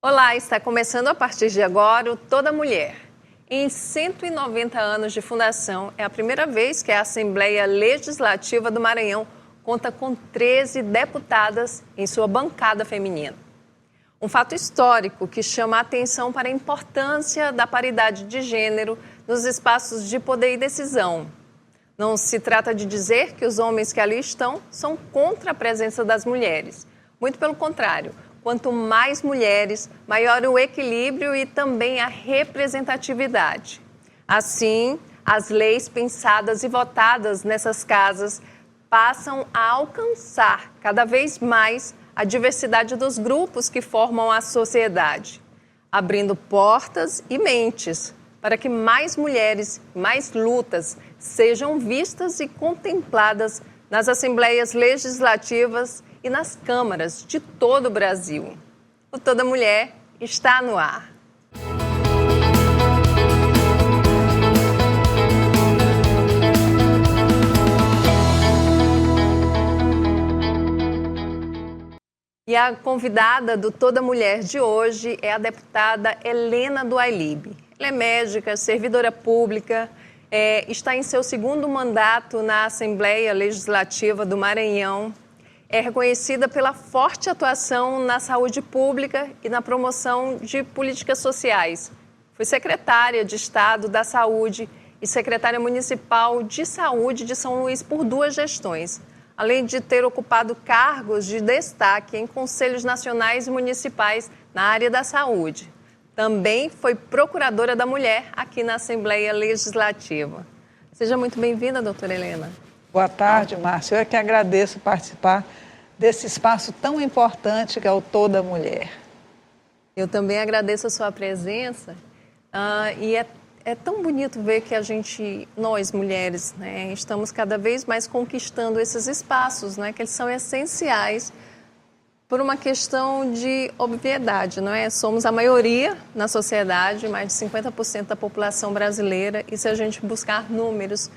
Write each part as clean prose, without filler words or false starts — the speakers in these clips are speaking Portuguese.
Olá, está começando a partir de agora o Toda Mulher. Em 190 anos de fundação, é a primeira vez que a Assembleia Legislativa do Maranhão conta com 13 deputadas em sua bancada feminina. Um fato histórico que chama a atenção para a importância da paridade de gênero nos espaços de poder e decisão. Não se trata de dizer que os homens que ali estão são contra a presença das mulheres. Muito pelo contrário. Quanto mais mulheres, maior o equilíbrio e também a representatividade. Assim, as leis pensadas e votadas nessas casas passam a alcançar cada vez mais a diversidade dos grupos que formam a sociedade, abrindo portas e mentes para que mais mulheres, mais lutas sejam vistas e contempladas nas assembleias legislativas e nas câmaras de todo o Brasil. O Toda Mulher está no ar. E a convidada do Toda Mulher de hoje é a deputada Helena do Ailib. Ela é médica, servidora pública, está em seu segundo mandato na Assembleia Legislativa do Maranhão. É reconhecida pela forte atuação na saúde pública e na promoção de políticas sociais. Foi secretária de Estado da Saúde e secretária municipal de Saúde de São Luís por 2 gestões, além de ter ocupado cargos de destaque em conselhos nacionais e municipais na área da saúde. Também foi procuradora da mulher aqui na Assembleia Legislativa. Seja muito bem-vinda, doutora Helena. Boa tarde, Márcio. Eu é que agradeço participar desse espaço tão importante que é o Toda Mulher. Eu também agradeço a sua presença e é tão bonito ver que nós mulheres, né, estamos cada vez mais conquistando esses espaços, né, que eles são essenciais por uma questão de obviedade, não é? Somos a maioria na sociedade, mais de 50% da população brasileira, e se a gente buscar números,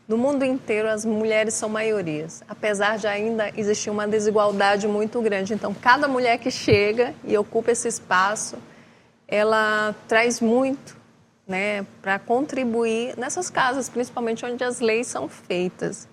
no mundo inteiro, as mulheres são maiorias, apesar de ainda existir uma desigualdade muito grande. Então, cada mulher que chega e ocupa esse espaço, ela traz muito, né, para contribuir nessas casas, principalmente onde as leis são feitas.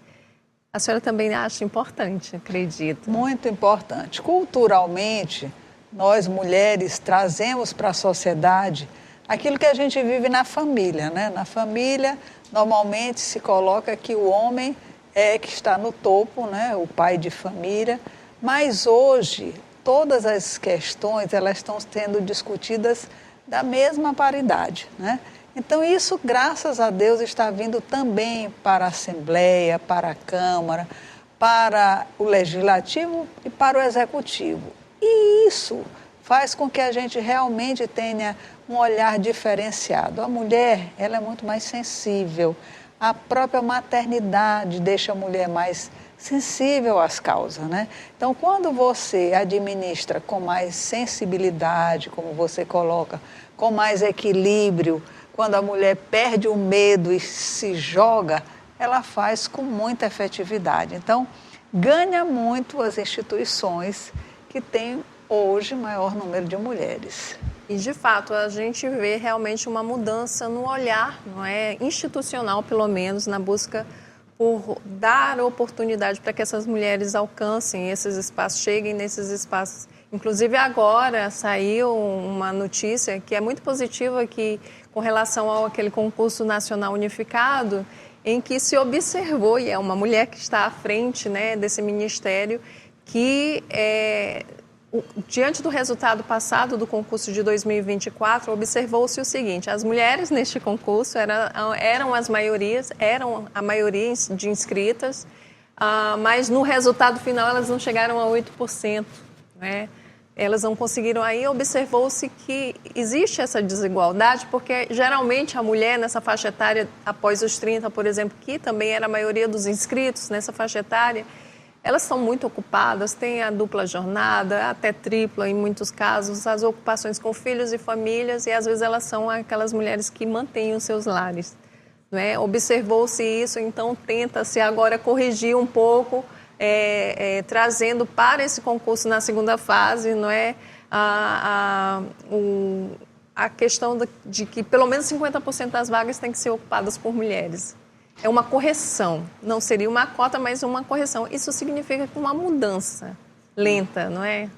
A senhora também acha importante, acredito? Muito importante. Culturalmente, nós mulheres trazemos para a sociedade aquilo que a gente vive na família, né? Na família, normalmente se coloca que o homem é que está no topo, né? O pai de família. Mas hoje, todas as questões, elas estão sendo discutidas da mesma paridade, né? Então, isso, graças a Deus, está vindo também para a Assembleia, para a Câmara, para o Legislativo e para o Executivo. E isso faz com que a gente realmente tenha um olhar diferenciado. A mulher, ela é muito mais sensível. A própria maternidade deixa a mulher mais sensível às causas, né? Então, quando você administra com mais sensibilidade, como você coloca, com mais equilíbrio, quando a mulher perde o medo e se joga, ela faz com muita efetividade. Então, ganha muito as instituições que têm hoje maior número de mulheres. E, de fato, a gente vê realmente uma mudança no olhar, não é, institucional, pelo menos, na busca por dar oportunidade para que essas mulheres alcancem esses espaços, cheguem nesses espaços. Inclusive, agora saiu uma notícia que é muito positiva, que, com relação ao aquele concurso nacional unificado, em que se observou, e é uma mulher que está à frente, né, desse ministério, que diante do resultado passado do concurso de 2024, observou-se o seguinte: as mulheres neste concurso eram a maioria de inscritas, mas no resultado final elas não chegaram a 8%, né? Elas não conseguiram. Aí observou-se que existe essa desigualdade, porque geralmente a mulher nessa faixa etária, após os 30, por exemplo, que também era a maioria dos inscritos nessa faixa etária, elas são muito ocupadas, têm a dupla jornada, até tripla em muitos casos, as ocupações com filhos e famílias, e às vezes elas são aquelas mulheres que mantêm os seus lares, não é? Observou-se isso, então tenta-se agora corrigir um pouco, trazendo para esse concurso na segunda fase, não é, a questão de que pelo menos 50% das vagas têm que ser ocupadas por mulheres. É uma correção, não seria uma cota, mas uma correção. Isso significa uma mudança lenta, não é?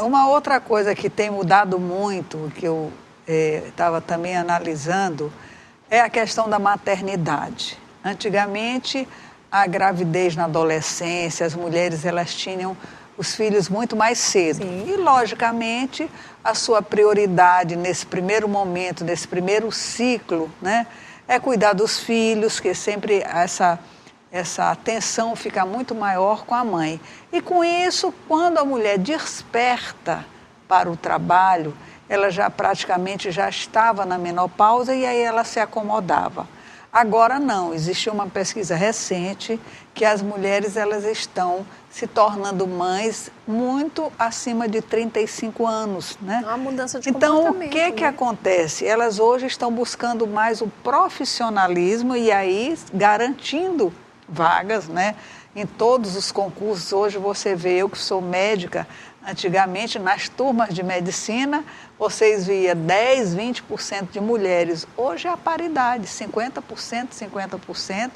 Uma outra coisa que tem mudado muito, que eu estava também analisando, é a questão da maternidade. Antigamente, a gravidez na adolescência, as mulheres elas tinham os filhos muito mais cedo. Sim. E, logicamente, a sua prioridade nesse primeiro momento, nesse primeiro ciclo, né, é cuidar dos filhos, que sempre essa atenção fica muito maior com a mãe. E com isso, quando a mulher desperta para o trabalho, ela já praticamente já estava na menopausa e aí ela se acomodava. Agora não, existe uma pesquisa recente que as mulheres elas estão se tornando mães muito acima de 35 anos, né? Uma mudança de então, comportamento. Então, o que acontece? Elas hoje estão buscando mais o profissionalismo e aí garantindo vagas, né? Em todos os concursos. Hoje você vê, eu que sou médica, antigamente nas turmas de medicina, vocês via 10, 20% de mulheres. Hoje é a paridade, 50%, 50%.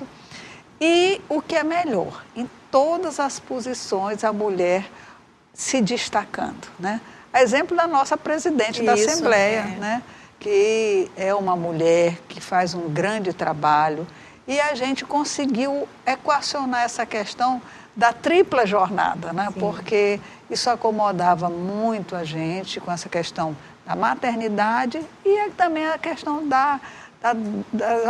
E o que é melhor, em todas as posições a mulher se destacando, né? A exemplo da nossa presidente da Assembleia, né? Que é uma mulher que faz um grande trabalho. E a gente conseguiu equacionar essa questão da tripla jornada, né? Porque isso acomodava muito a gente com essa questão da maternidade e também a questão das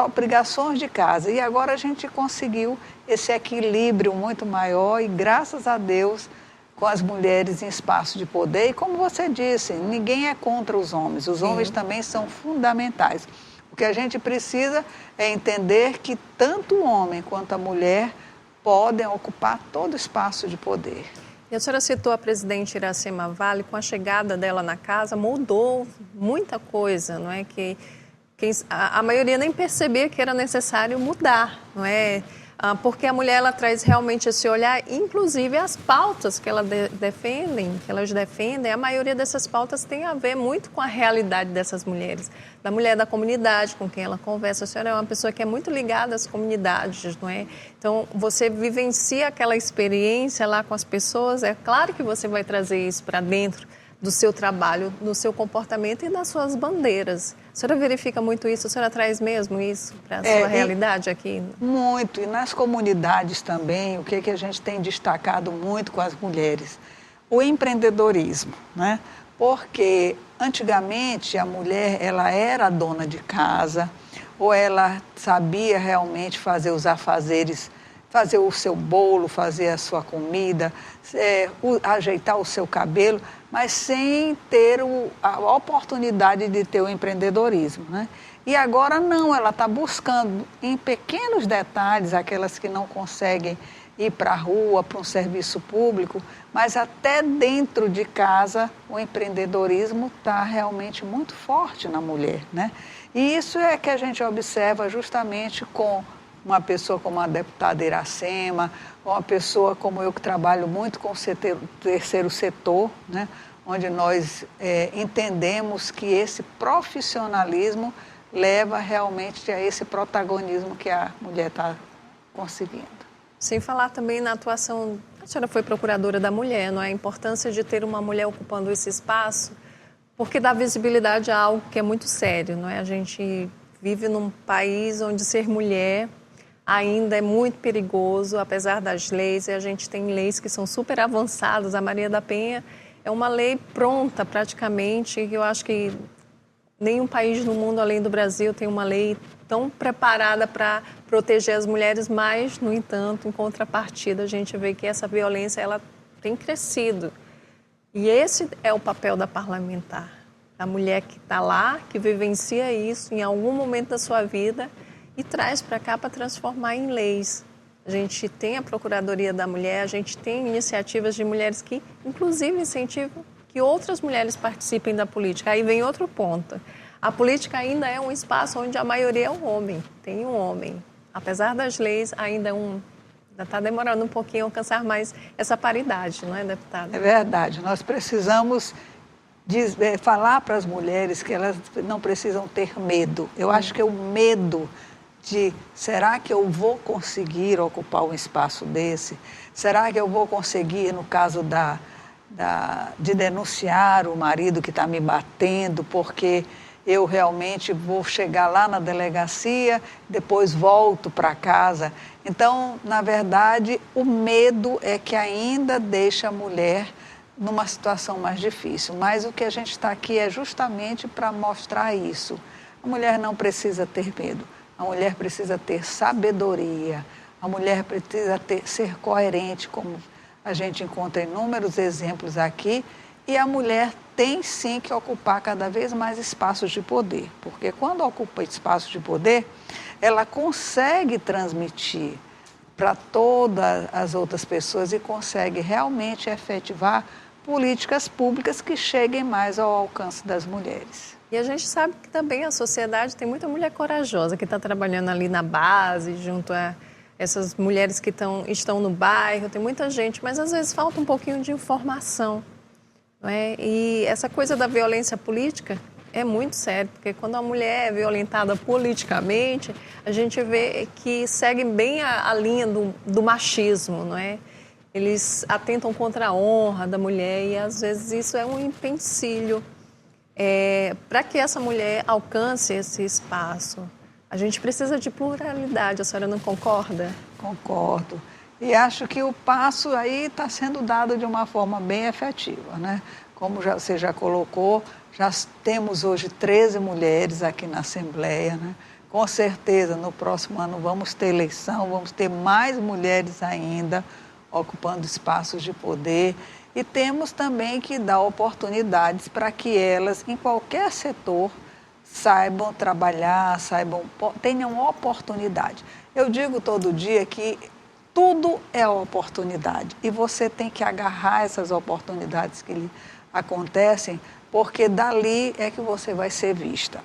obrigações de casa. E agora a gente conseguiu esse equilíbrio muito maior e, graças a Deus, com as mulheres em espaço de poder. E como você disse, ninguém é contra os homens também são fundamentais. O que a gente precisa é entender que tanto o homem quanto a mulher podem ocupar todo o espaço de poder. E a senhora citou a presidente Iracema Vale, com a chegada dela na casa, mudou muita coisa, não é? Que a maioria nem percebia que era necessário mudar, não é? Porque a mulher ela traz realmente esse olhar, inclusive as pautas que elas defendem, a maioria dessas pautas tem a ver muito com a realidade dessas mulheres, da mulher da comunidade com quem ela conversa. A senhora é uma pessoa que é muito ligada às comunidades, não é? Então, você vivencia aquela experiência lá com as pessoas, é claro que você vai trazer isso para dentro do seu trabalho, do seu comportamento e das suas bandeiras. A senhora verifica muito isso? A senhora traz mesmo isso para a sua realidade aqui? Muito. E nas comunidades também, o que a gente tem destacado muito com as mulheres? O empreendedorismo, né? Porque antigamente a mulher ela era a dona de casa, ou ela sabia realmente fazer os afazeres, fazer o seu bolo, fazer a sua comida, ajeitar o seu cabelo, mas sem ter a oportunidade de ter o empreendedorismo, né? E agora não, ela está buscando em pequenos detalhes, aquelas que não conseguem ir para a rua, para um serviço público, mas até dentro de casa o empreendedorismo está realmente muito forte na mulher, né? E isso é que a gente observa justamente com uma pessoa como a deputada Iracema, uma pessoa como eu que trabalho muito com o terceiro setor, né? Onde nós entendemos que esse profissionalismo leva realmente a esse protagonismo que a mulher está conseguindo. Sem falar também na atuação, a senhora foi procuradora da mulher, não é? A importância de ter uma mulher ocupando esse espaço, porque dá visibilidade a algo que é muito sério, não é? A gente vive num país onde ser mulher ainda é muito perigoso, apesar das leis, e a gente tem leis que são super avançadas. A Maria da Penha é uma lei pronta praticamente, que eu acho que nenhum país no mundo além do Brasil tem uma lei tão preparada para proteger as mulheres, mas, no entanto, em contrapartida, a gente vê que essa violência ela tem crescido. E esse é o papel da parlamentar, da mulher que está lá, que vivencia isso em algum momento da sua vida e traz para cá para transformar em leis. A gente tem a Procuradoria da Mulher, a gente tem iniciativas de mulheres que, inclusive, incentivam que outras mulheres participem da política. Aí vem outro ponto. A política ainda é um espaço onde a maioria é um homem, tem um homem. Apesar das leis, ainda está demorando um pouquinho a alcançar mais essa paridade, não é, deputada? É verdade. Nós precisamos falar para as mulheres que elas não precisam ter medo. Eu acho que é o medo de, será que eu vou conseguir ocupar um espaço desse? Será que eu vou conseguir, no caso de denunciar o marido que está me batendo, porque eu realmente vou chegar lá na delegacia, depois volto para casa. Então, na verdade, o medo é que ainda deixa a mulher numa situação mais difícil. Mas o que a gente está aqui é justamente para mostrar isso. A mulher não precisa ter medo. A mulher precisa ter sabedoria, a mulher precisa ser coerente, como a gente encontra inúmeros exemplos aqui, e a mulher tem sim que ocupar cada vez mais espaços de poder, porque quando ocupa espaços de poder, ela consegue transmitir para todas as outras pessoas e consegue realmente efetivar políticas públicas que cheguem mais ao alcance das mulheres. E a gente sabe que também a sociedade tem muita mulher corajosa que está trabalhando ali na base, junto a essas mulheres que estão no bairro, tem muita gente, mas às vezes falta um pouquinho de informação, não é? E essa coisa da violência política é muito sério, porque quando a mulher é violentada politicamente, a gente vê que segue bem a linha do machismo, não é? Eles atentam contra a honra da mulher e às vezes isso é um empecilho. Para que essa mulher alcance esse espaço, a gente precisa de pluralidade. A senhora não concorda? Concordo. E acho que o passo aí está sendo dado de uma forma bem efetiva, né? Como você já colocou, já temos hoje 13 mulheres aqui na Assembleia, né? Com certeza, no próximo ano vamos ter eleição, vamos ter mais mulheres ainda ocupando espaços de poder. E temos também que dar oportunidades para que elas, em qualquer setor, saibam trabalhar, tenham oportunidade. Eu digo todo dia que tudo é oportunidade e você tem que agarrar essas oportunidades que lhe acontecem, porque dali é que você vai ser vista.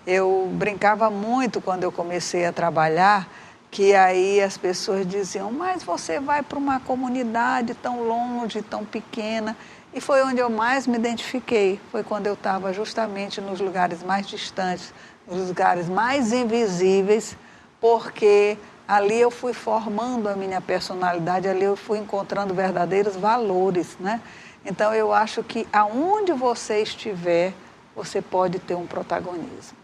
Eu brincava muito quando eu comecei a trabalhar, que aí as pessoas diziam, mas você vai para uma comunidade tão longe, tão pequena. E foi onde eu mais me identifiquei, foi quando eu estava justamente nos lugares mais distantes, nos lugares mais invisíveis, porque ali eu fui formando a minha personalidade, ali eu fui encontrando verdadeiros valores, né? Então eu acho que aonde você estiver, você pode ter um protagonismo.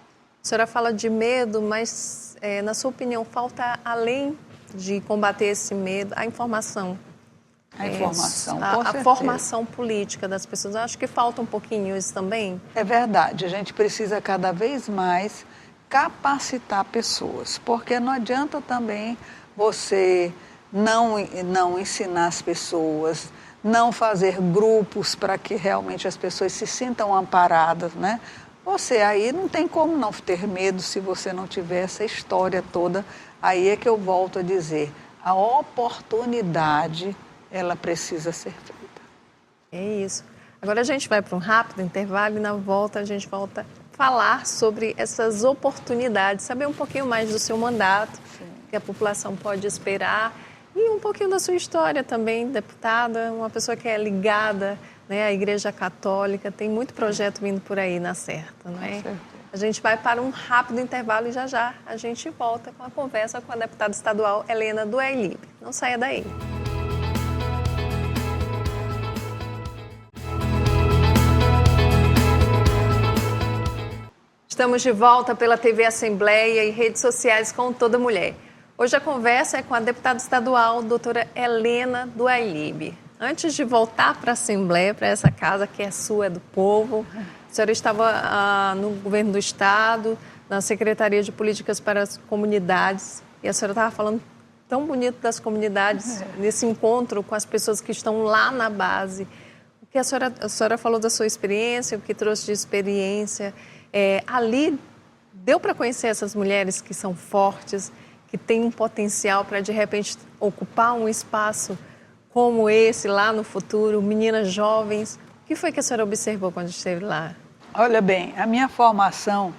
A senhora fala de medo, mas, na sua opinião, falta, além de combater esse medo, a informação. A informação, com a certeza. formação política das pessoas. Eu acho que falta um pouquinho isso também. É verdade, a gente precisa cada vez mais capacitar pessoas, porque não adianta também você não ensinar as pessoas, não fazer grupos para que realmente as pessoas se sintam amparadas, né? Você aí não tem como não ter medo se você não tiver essa história toda. Aí é que eu volto a dizer, a oportunidade, ela precisa ser feita. É isso. Agora a gente vai para um rápido intervalo e na volta a gente volta a falar sobre essas oportunidades, saber um pouquinho mais do seu mandato, que a população pode esperar e um pouquinho da sua história também, deputada, uma pessoa que é ligada, né, à Igreja Católica, tem muito projeto vindo por aí na certa, não é? A gente vai para um rápido intervalo e já a gente volta com a conversa com a deputada estadual Helena do Ailib. Não saia daí. Estamos de volta pela TV Assembleia e redes sociais com Toda Mulher. Hoje a conversa é com a deputada estadual, doutora Helena do Ailib. Antes de voltar para a Assembleia, para essa casa que é sua, é do povo, a senhora estava no governo do Estado, na Secretaria de Políticas para as Comunidades, e a senhora estava falando tão bonito das comunidades, nesse encontro com as pessoas que estão lá na base. O que a senhora falou da sua experiência, o que trouxe de experiência, ali deu para conhecer essas mulheres que são fortes, que têm um potencial para, de repente, ocupar um espaço como esse lá no futuro, meninas jovens. O que foi que a senhora observou quando esteve lá? Olha bem, a minha formação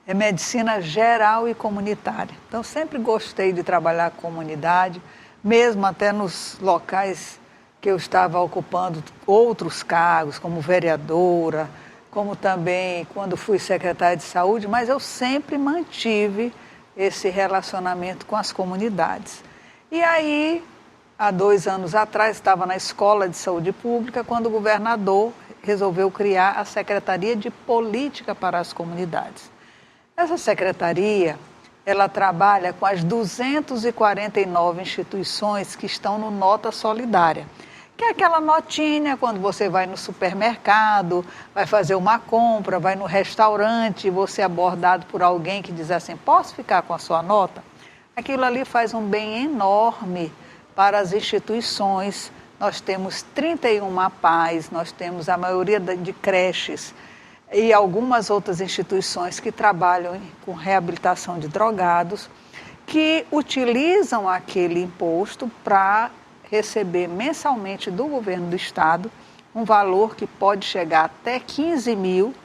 é medicina geral e comunitária. Então, sempre gostei de trabalhar com comunidade, mesmo até nos locais que eu estava ocupando outros cargos, como vereadora, como também quando fui secretária de saúde, mas eu sempre mantive esse relacionamento com as comunidades. E aí, há 2 anos atrás, estava na Escola de Saúde Pública, quando o governador resolveu criar a Secretaria de Política para as Comunidades. Essa secretaria, ela trabalha com as 249 instituições que estão no Nota Solidária, que é aquela notinha quando você vai no supermercado, vai fazer uma compra, vai no restaurante, você é abordado por alguém que diz assim, posso ficar com a sua nota? Aquilo ali faz um bem enorme para as instituições. Nós temos 31 APAES, nós temos a maioria de creches e algumas outras instituições que trabalham com reabilitação de drogados, que utilizam aquele imposto para receber mensalmente do governo do estado um valor que pode chegar até 15 mil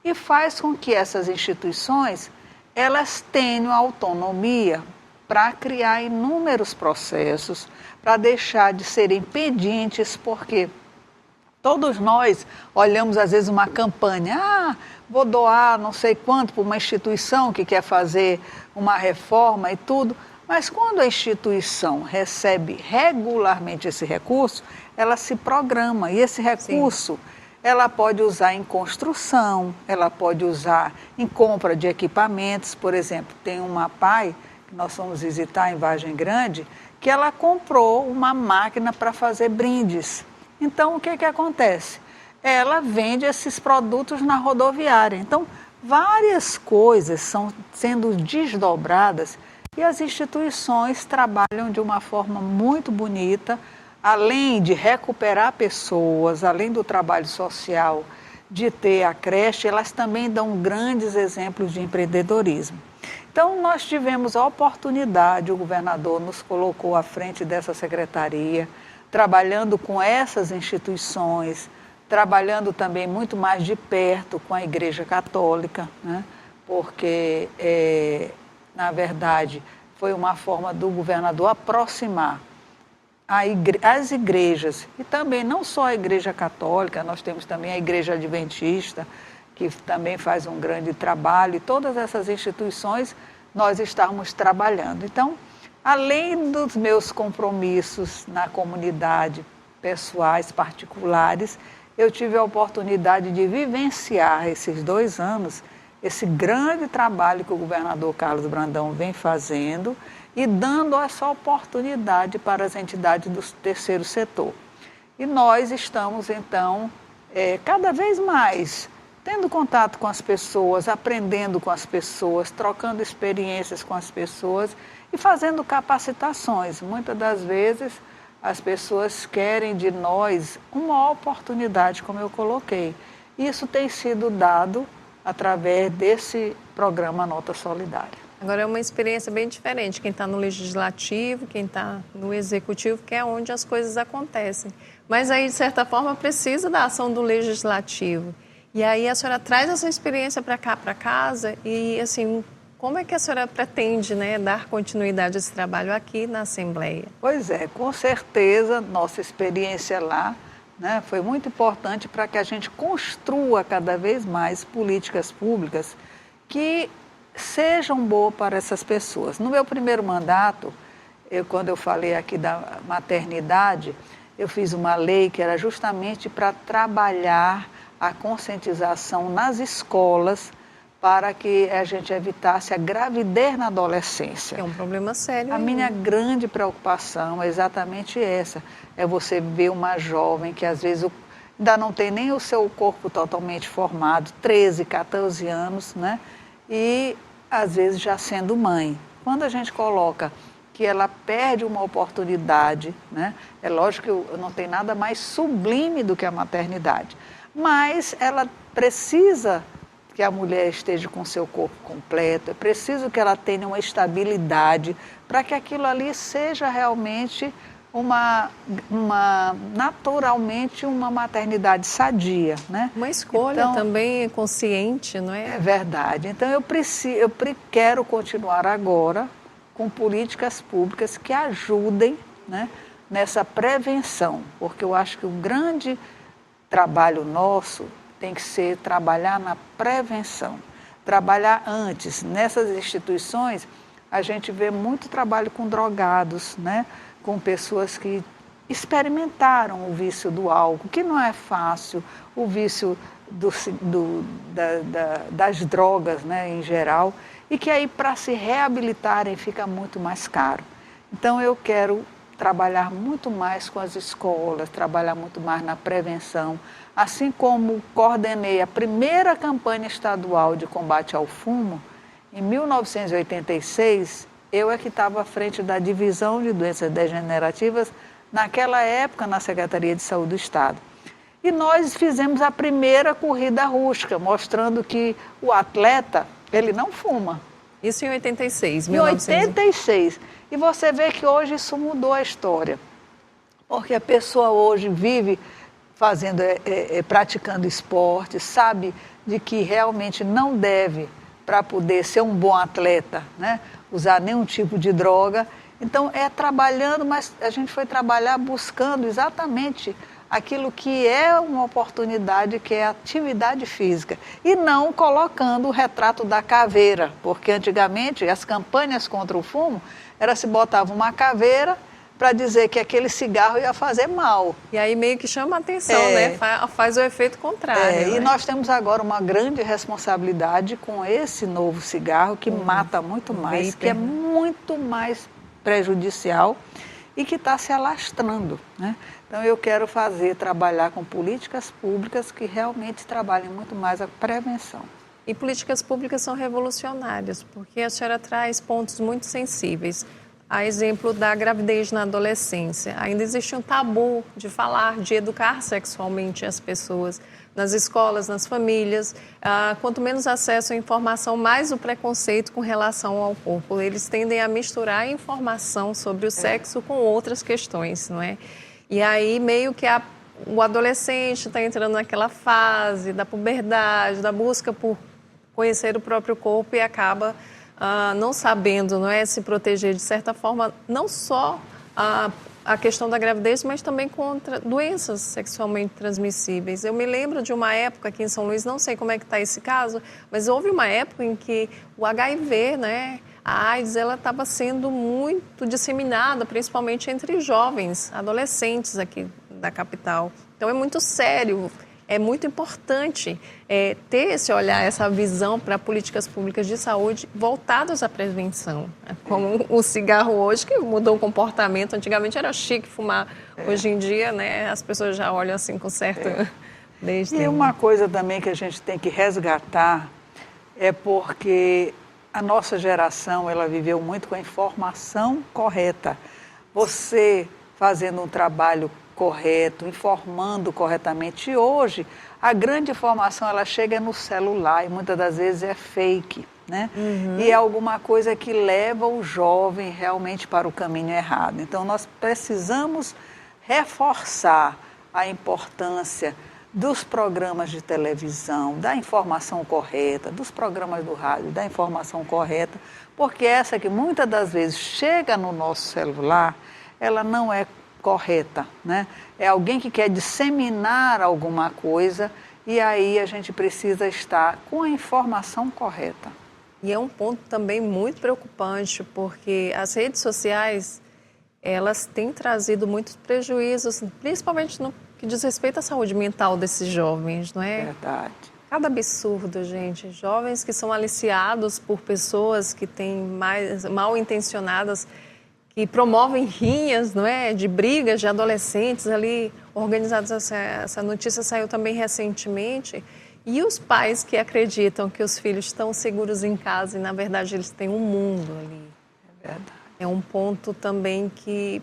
e faz com que essas instituições elas tenham autonomia para criar inúmeros processos, para deixar de serem pendentes, porque todos nós olhamos às vezes uma campanha, vou doar não sei quanto para uma instituição que quer fazer uma reforma e tudo, mas quando a instituição recebe regularmente esse recurso, ela se programa e esse recurso Sim. ela pode usar em construção, ela pode usar em compra de equipamentos. Por exemplo, tem uma APAE que nós fomos visitar em Vargem Grande, que ela comprou uma máquina para fazer brindes. Então, o que acontece? Ela vende esses produtos na rodoviária. Então, várias coisas são sendo desdobradas e as instituições trabalham de uma forma muito bonita, além de recuperar pessoas, além do trabalho social, de ter a creche, elas também dão grandes exemplos de empreendedorismo. Então, nós tivemos a oportunidade, o governador nos colocou à frente dessa secretaria, trabalhando com essas instituições, trabalhando também muito mais de perto com a Igreja Católica, né? Porque, na verdade, foi uma forma do governador aproximar as igrejas, e também não só a Igreja Católica, nós temos também a Igreja Adventista, que também faz um grande trabalho, e todas essas instituições nós estamos trabalhando. Então, além dos meus compromissos na comunidade, pessoais, particulares, eu tive a oportunidade de vivenciar esses 2 anos, esse grande trabalho que o governador Carlos Brandão vem fazendo e dando essa oportunidade para as entidades do terceiro setor. E nós estamos, então, cada vez mais tendo contato com as pessoas, aprendendo com as pessoas, trocando experiências com as pessoas e fazendo capacitações. Muitas das vezes as pessoas querem de nós uma oportunidade, como eu coloquei. Isso tem sido dado através desse programa Nota Solidária. Agora é uma experiência bem diferente, quem está no legislativo, quem está no executivo, que é onde as coisas acontecem. Mas aí, de certa forma, precisa da ação do legislativo. E aí a senhora traz essa experiência para cá, para casa, e assim, como é que a senhora pretende, né, dar continuidade a esse trabalho aqui na Assembleia? Pois é, com certeza, nossa experiência lá, né, foi muito importante para que a gente construa cada vez mais políticas públicas que sejam boas para essas pessoas. No meu primeiro mandato, quando eu falei aqui da maternidade, eu fiz uma lei que era justamente para trabalhar a conscientização nas escolas para que a gente evitasse a gravidez na adolescência. É um problema sério. A minha grande preocupação é exatamente essa, é você ver uma jovem que às vezes ainda não tem nem o seu corpo totalmente formado, 13, 14 anos, né? E às vezes já sendo mãe. Quando a gente coloca que ela perde uma oportunidade, né? É lógico que não tem nada mais sublime do que a maternidade, mas ela precisa que a mulher esteja com seu corpo completo, é preciso que ela tenha uma estabilidade para que aquilo ali seja realmente naturalmente uma maternidade sadia, né? Uma escolha então, também consciente, não é? É verdade. Então eu quero continuar agora com políticas públicas que ajudem, né, nessa prevenção, porque eu acho que o grande trabalho nosso tem que ser trabalhar na prevenção, trabalhar antes. Nessas instituições, a gente vê muito trabalho com drogados, né? Com pessoas que experimentaram o vício do álcool, que não é fácil, o vício das drogas, né, em geral, e que aí para se reabilitarem fica muito mais caro. Então eu quero trabalhar muito mais com as escolas, trabalhar muito mais na prevenção, assim como coordenei a primeira campanha estadual de combate ao fumo, em 1986, eu é que estava à frente da divisão de doenças degenerativas, naquela época na Secretaria de Saúde do Estado. E nós fizemos a primeira corrida rústica, mostrando que o atleta, ele não fuma. Isso em 86, 86. E você vê que hoje isso mudou a história. Porque a pessoa hoje vive fazendo, praticando esporte, sabe de que realmente não deve, para poder ser um bom atleta, né, usar nenhum tipo de droga. Então, trabalhando, mas a gente foi trabalhar buscando exatamente aquilo que é uma oportunidade, que é a atividade física. E não colocando o retrato da caveira, porque antigamente as campanhas contra o fumo se botava uma caveira para dizer que aquele cigarro ia fazer mal. E aí meio que chama a atenção, né? Faz o efeito contrário. Né? E nós temos agora uma grande responsabilidade com esse novo cigarro que mata muito mais, que é muito mais prejudicial e que está se alastrando, né? Então eu quero trabalhar com políticas públicas que realmente trabalhem muito mais a prevenção. E políticas públicas são revolucionárias, porque a senhora traz pontos muito sensíveis. A exemplo da gravidez na adolescência. Ainda existe um tabu de falar, de educar sexualmente as pessoas nas escolas, nas famílias. Quanto menos acesso à informação, mais o preconceito com relação ao corpo. Eles tendem a misturar a informação sobre o sexo com outras questões, não é? E aí meio que o adolescente está entrando naquela fase da puberdade, da busca por conhecer o próprio corpo e acaba não sabendo, não é, se proteger de certa forma, não só a questão da gravidez, mas também contra doenças sexualmente transmissíveis. Eu me lembro de uma época aqui em São Luís, não sei como é que está esse caso, mas houve uma época em que o HIV, né, a AIDS, ela estava sendo muito disseminada, principalmente entre jovens, adolescentes aqui da capital. Então é muito sério. É muito importante ter esse olhar, essa visão para políticas públicas de saúde voltadas à prevenção. Como o cigarro hoje, que mudou o comportamento. Antigamente era chique fumar. Hoje em dia, né, as pessoas já olham assim com certo desdém. E uma coisa também que a gente tem que resgatar é porque a nossa geração, ela viveu muito com a informação correta. Você fazendo um trabalho correto, informando corretamente. E hoje, a grande informação, ela chega no celular e muitas das vezes é fake, né? E é alguma coisa que leva o jovem realmente para o caminho errado. Então, nós precisamos reforçar a importância dos programas de televisão, da informação correta, dos programas do rádio, da informação correta, porque essa que muitas das vezes chega no nosso celular, ela não é correta, né? É alguém que quer disseminar alguma coisa e aí a gente precisa estar com a informação correta. E é um ponto também muito preocupante, porque as redes sociais, elas têm trazido muitos prejuízos, principalmente no que diz respeito à saúde mental desses jovens, não é? Verdade. Cada absurdo, gente. Jovens que são aliciados por pessoas que têm mal intencionadas, que promovem rinhas, não é, de brigas de adolescentes ali organizados. Essa notícia saiu também recentemente. E os pais que acreditam que os filhos estão seguros em casa e, na verdade, eles têm um mundo ali. É verdade. É um ponto também que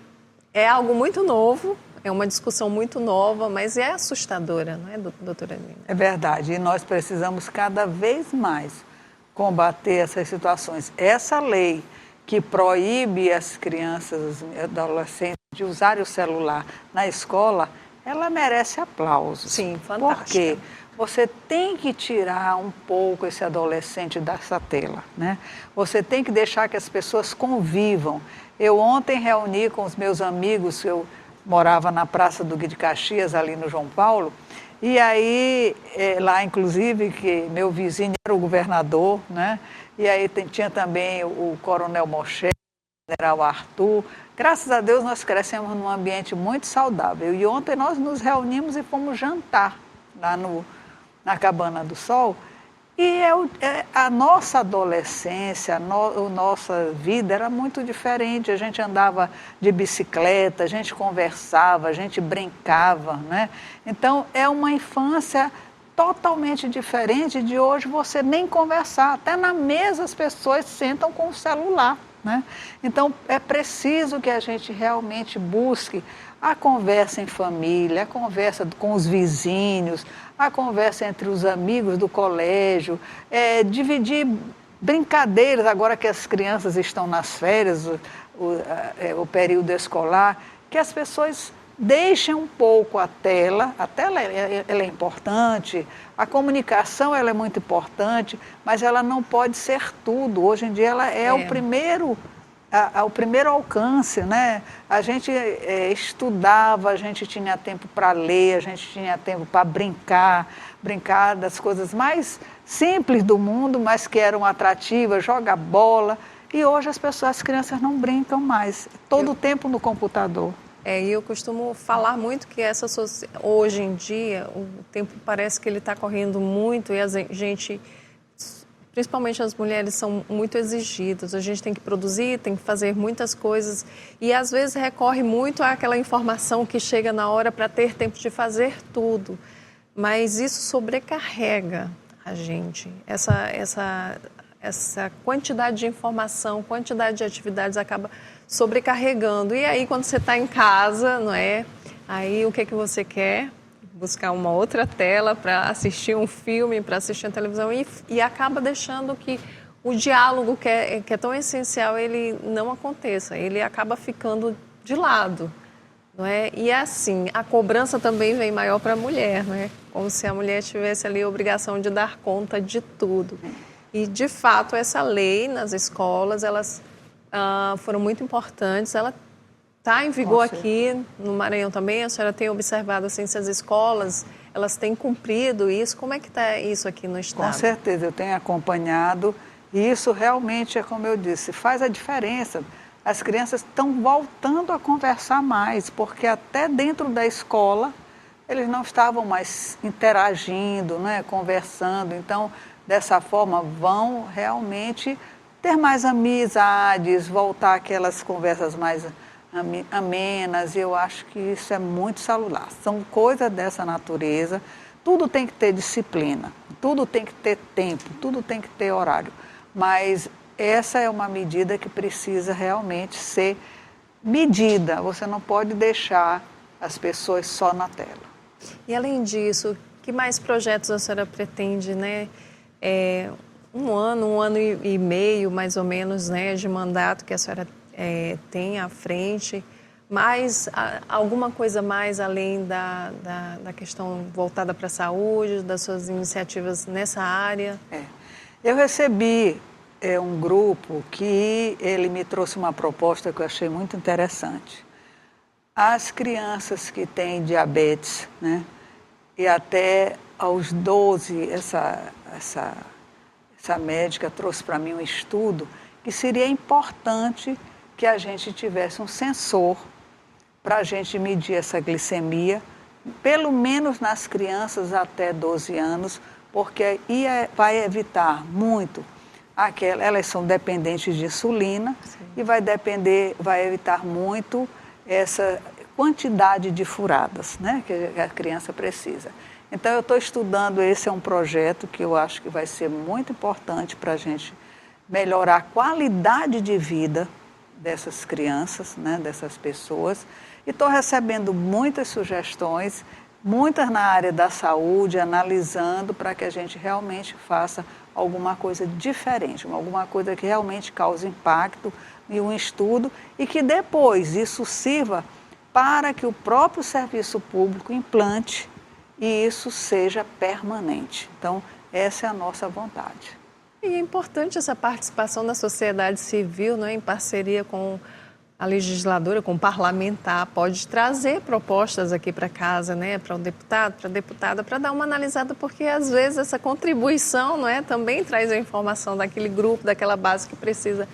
é algo muito novo, é uma discussão muito nova, mas é assustadora, não é, doutora Nina? É verdade. E nós precisamos cada vez mais combater essas situações. Essa lei que proíbe as crianças, os adolescentes de usarem o celular na escola, ela merece aplausos. Sim, fantástica. Porque você tem que tirar um pouco esse adolescente dessa tela, né? Você tem que deixar que as pessoas convivam. Eu ontem reuni com os meus amigos, eu morava na Praça do Duque de Caxias, ali no João Paulo, E aí, lá inclusive, que meu vizinho era o governador, né? E aí tinha também o coronel Moshe, o general Arthur. Graças a Deus nós crescemos num ambiente muito saudável. E ontem nós nos reunimos e fomos jantar lá na Cabana do Sol. E a nossa adolescência, a nossa vida era muito diferente. A gente andava de bicicleta, a gente conversava, a gente brincava, né? Então, é uma infância totalmente diferente de hoje você nem conversar. Até na mesa as pessoas sentam com o celular, né? Então, é preciso que a gente realmente busque a conversa em família, a conversa com os vizinhos, a conversa entre os amigos do colégio, dividir brincadeiras, agora que as crianças estão nas férias, o período escolar, que as pessoas deixem um pouco a tela ela é importante, a comunicação ela é muito importante, mas ela não pode ser tudo. Hoje em dia ela é o primeiro alcance, né? A gente estudava, a gente tinha tempo para ler, a gente tinha tempo para brincar das coisas mais simples do mundo, mas que eram atrativas, jogar bola. E hoje as crianças não brincam mais, todo o tempo no computador. E eu costumo falar muito que hoje em dia o tempo parece que ele está correndo muito e a gente, principalmente as mulheres, são muito exigidas. A gente tem que produzir, tem que fazer muitas coisas e às vezes recorre muito àquela informação que chega na hora para ter tempo de fazer tudo. Mas isso sobrecarrega a gente. Essa quantidade de informação, quantidade de atividades acaba sobrecarregando. E aí, quando você está em casa, não é? Aí, o que você quer? Buscar uma outra tela para assistir um filme, para assistir a televisão e acaba deixando que o diálogo que é tão essencial, ele não aconteça. Ele acaba ficando de lado, não é? E assim, a cobrança também vem maior para a mulher, não é? Como se a mulher tivesse ali a obrigação de dar conta de tudo. E, de fato, essa lei nas escolas, elas foram muito importantes. Ela está em vigor aqui no Maranhão também. A senhora tem observado assim, se as escolas elas têm cumprido isso? Como é que está isso aqui no estado? Com certeza, eu tenho acompanhado. E isso realmente, é como eu disse, faz a diferença. As crianças estão voltando a conversar mais, porque até dentro da escola eles não estavam mais interagindo, né, conversando. Então, dessa forma, vão realmente ter mais amizades, voltar aquelas conversas mais amenas. Eu acho que isso é muito salutar. São coisas dessa natureza. Tudo tem que ter disciplina, tudo tem que ter tempo, tudo tem que ter horário. Mas essa é uma medida que precisa realmente ser medida. Você não pode deixar as pessoas só na tela. E além disso, que mais projetos a senhora pretende, né? Um ano e meio, mais ou menos, né, de mandato que a senhora tem à frente, mas alguma coisa mais além da questão voltada para a saúde, das suas iniciativas nessa área? Eu recebi um grupo que ele me trouxe uma proposta que eu achei muito interessante. As crianças que têm diabetes, né, e até aos 12, essa médica trouxe para mim um estudo que seria importante que a gente tivesse um sensor para a gente medir essa glicemia, pelo menos nas crianças até 12 anos, porque vai evitar muito, elas são dependentes de insulina. Sim. E vai evitar muito essa quantidade de furadas, né, que a criança precisa. Então, eu estou estudando, esse é um projeto que eu acho que vai ser muito importante para a gente melhorar a qualidade de vida dessas crianças, né, dessas pessoas. E estou recebendo muitas sugestões, muitas na área da saúde, analisando para que a gente realmente faça alguma coisa diferente, alguma coisa que realmente cause impacto e um estudo e que depois isso sirva para que o próprio serviço público implante e isso seja permanente. Então, essa é a nossa vontade. E é importante essa participação da sociedade civil, né, em parceria com a legisladora, como parlamentar, pode trazer propostas aqui para casa, né, para o deputado, para a deputada, para dar uma analisada, porque às vezes essa contribuição, não é, também traz a informação daquele grupo, daquela base que precisa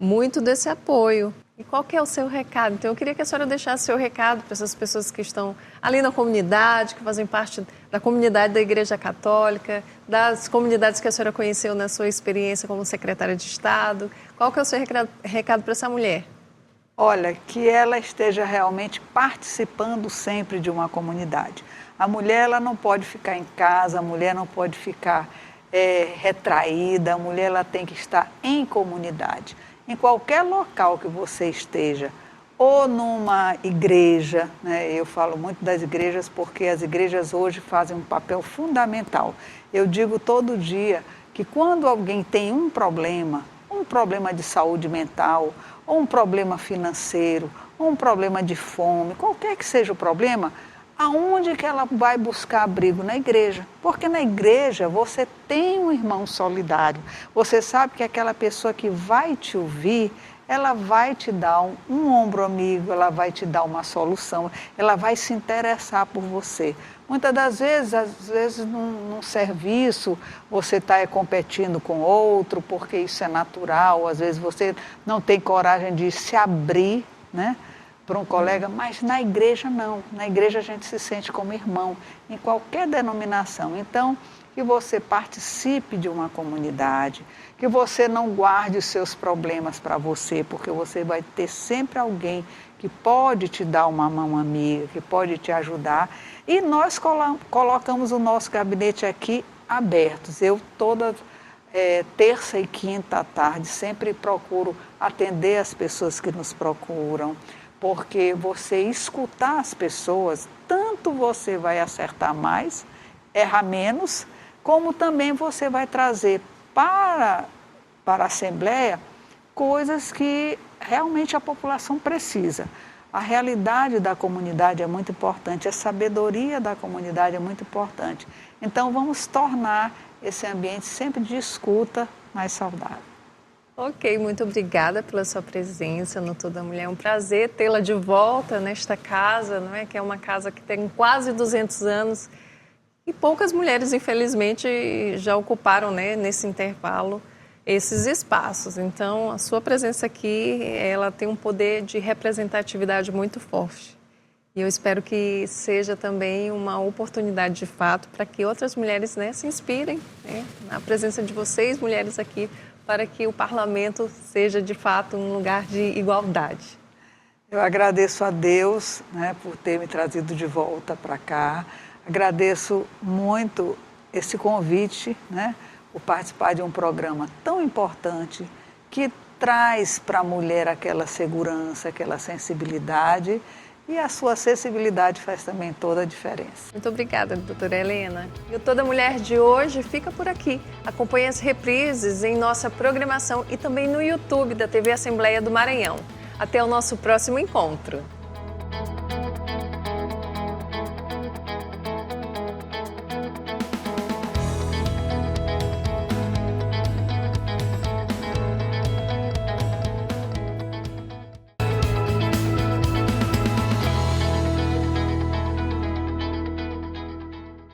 muito desse apoio. E qual que é o seu recado? Então, eu queria que a senhora deixasse o seu recado para essas pessoas que estão ali na comunidade, que fazem parte da comunidade da Igreja Católica, das comunidades que a senhora conheceu na sua experiência como secretária de Estado. Qual que é o seu recado para essa mulher? Olha, que ela esteja realmente participando sempre de uma comunidade. A mulher ela não pode ficar em casa, a mulher não pode ficar retraída, a mulher ela tem que estar em comunidade. Em qualquer local que você esteja, ou numa igreja, né? Eu falo muito das igrejas porque as igrejas hoje fazem um papel fundamental. Eu digo todo dia que quando alguém tem um problema de saúde mental, ou um problema financeiro, ou um problema de fome, qualquer que seja o problema, aonde que ela vai buscar abrigo? Na igreja. Porque na igreja você tem um irmão solidário. Você sabe que aquela pessoa que vai te ouvir, ela vai te dar um ombro amigo, ela vai te dar uma solução, ela vai se interessar por você. Muitas das vezes, às vezes num serviço, você está competindo com outro, porque isso é natural, às vezes você não tem coragem de se abrir, né, para um colega, mas na igreja não. Na igreja a gente se sente como irmão, em qualquer denominação. Então, que você participe de uma comunidade, que você não guarde os seus problemas para você, porque você vai ter sempre alguém que pode te dar uma mão amiga, que pode te ajudar. E nós colocamos o nosso gabinete aqui abertos. Eu toda terça e quinta à tarde sempre procuro atender as pessoas que nos procuram, porque você escutar as pessoas, tanto você vai acertar mais, errar menos, como também você vai trazer para a Assembleia coisas que realmente a população precisa. A realidade da comunidade é muito importante, a sabedoria da comunidade é muito importante. Então vamos tornar esse ambiente sempre de escuta mais saudável. Ok, muito obrigada pela sua presença no Toda Mulher. É um prazer tê-la de volta nesta casa, não é? Que é uma casa que tem quase 200 anos e poucas mulheres, infelizmente, já ocuparam, né, nesse intervalo esses espaços. Então, a sua presença aqui, ela tem um poder de representatividade muito forte. E eu espero que seja também uma oportunidade de fato para que outras mulheres, né, se inspirem, né, na presença de vocês, mulheres aqui, para que o parlamento seja, de fato, um lugar de igualdade. Eu agradeço a Deus, né, por ter me trazido de volta para cá. Agradeço muito esse convite, né, por participar de um programa tão importante que traz para a mulher aquela segurança, aquela sensibilidade, e a sua acessibilidade faz também toda a diferença. Muito obrigada, doutora Helena. E o Toda Mulher de hoje fica por aqui. Acompanhe as reprises em nossa programação e também no YouTube da TV Assembleia do Maranhão. Até o nosso próximo encontro.